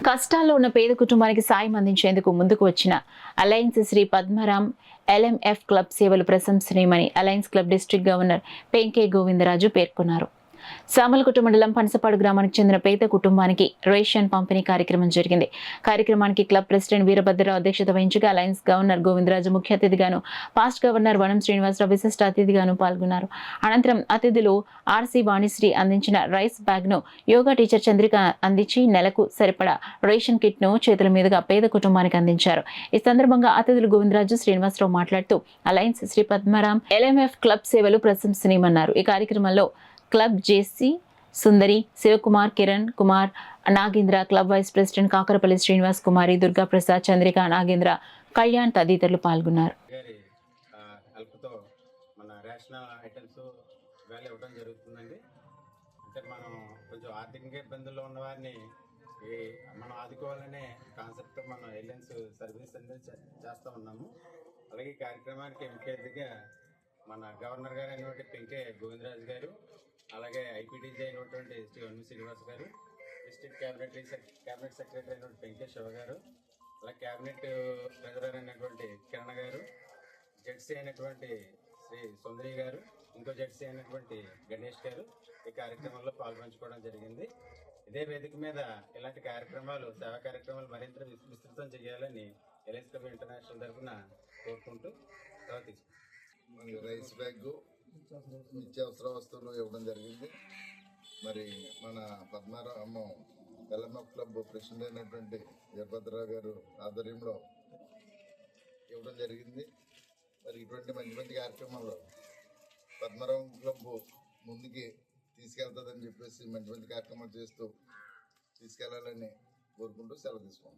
కష్టాల్లో ఉన్న పేద కుటుంబానికి సాయం అందించేందుకు ముందుకు వచ్చిన alliance Shri Padmaram LMF club సేవలు ప్రశంసనీయమని alliance club district governor Penke Govindaraju పేర్కొన్నారు. సామలకోట మండలం పనసపాడు గ్రామానికి చెందిన పేద కుటుంబానికి రేషన్ పంపిణీ కార్యక్రమం జరిగింది. కార్యక్రమానికి క్లబ్ ప్రెసిడెంట్ వీరభద్రరావు అధ్యక్షత వహించగా అలయన్స్ గవర్నర్ గోవిందరాజు ముఖ్య అతిథిగాను, పాస్ట్ గవర్నర్ వనం శ్రీనివాసరావు విశిష్ట అతిథిగాను పాల్గొన్నారు. అనంతరం అతిథులు RC వాణిశ్రీ అందించిన రైస్ బ్యాగ్ ను యోగా టీచర్ చంద్రిక అందించి నెలకు సరిపడా రేషన్ కిట్ ను చేతుల మీదుగా పేద కుటుంబానికి అందించారు. ఈ సందర్భంగా అతిథులు గోవిందరాజు, శ్రీనివాసరావు మాట్లాడుతూ alliance Shri Padmaram LMF club సేవలు ప్రశంసనీయమన్నారు. ఈ కార్యక్రమంలో club JC Sundari, Sivakumar, Kiran Kumar, Nagendra, club vice president Kakarapalli Srinivas Kumari, Durga Prasad, Chandrika, Nagendra, Kalyan తదితరులు పాల్గొన్నారు. మనం కొంచెం ఆర్థికంగా ఇబ్బందుల్లో ఉన్న వారిని మనం ఆదుకోవాలనే కాన్సెప్ట్ మనం అలయన్స్ సర్వీస్ అనేది చేస్తూ ఉన్నాము. అలాగే ఈ కార్యక్రమానికి ముఖ్య అతిథిగా మన గవర్నర్ గారు అయినటువంటి పెంకే గోవిందరాజు గారు, అలాగే IPDG అయినటువంటి శ్రీ వనం శ్రీనివాస్ గారు, డిస్ట్రిక్ట్ క్యాబినెట్ సెక్రటరీ అయినటువంటి పెంకే శివ గారు, అలాగే క్యాబినెట్ ట్రెజరర్ అయినటువంటి కిరణ్ గారు, జెడ్సీ అయినటువంటి శ్రీ సుందరి గారు, ఇంకో జెడ్సీ అయినటువంటి గణేష్ గారు ఈ కార్యక్రమంలో పాల్పంచుకోవడం జరిగింది. ఇదే వేదిక మీద ఇలాంటి కార్యక్రమాలు, సేవా కార్యక్రమాలు మరింత విస్తృతం చేయాలని అలయన్స్ క్లబ్ ఇంటర్నేషనల్ తరఫున కోరుకుంటూ రైస్ బ్యాగ్, నిత్యావసర వస్తువులు ఇవ్వడం జరిగింది. మరి మన పద్మరామం LMF క్లబ్ ప్రెసిడెంట్ అయినటువంటి వీరభద్రరావు గారు ఆధ్వర్యంలో ఇవ్వడం జరిగింది. మరి ఇటువంటి మంచి మంచి కార్యక్రమాలు పద్మరామం క్లబ్ ముందుకి తీసుకెళ్తుందని చెప్పేసి మంచి మంచి కార్యక్రమాలు చేస్తూ తీసుకెళ్లాలని కోరుకుంటూ సెలవు తీసుకున్నాం.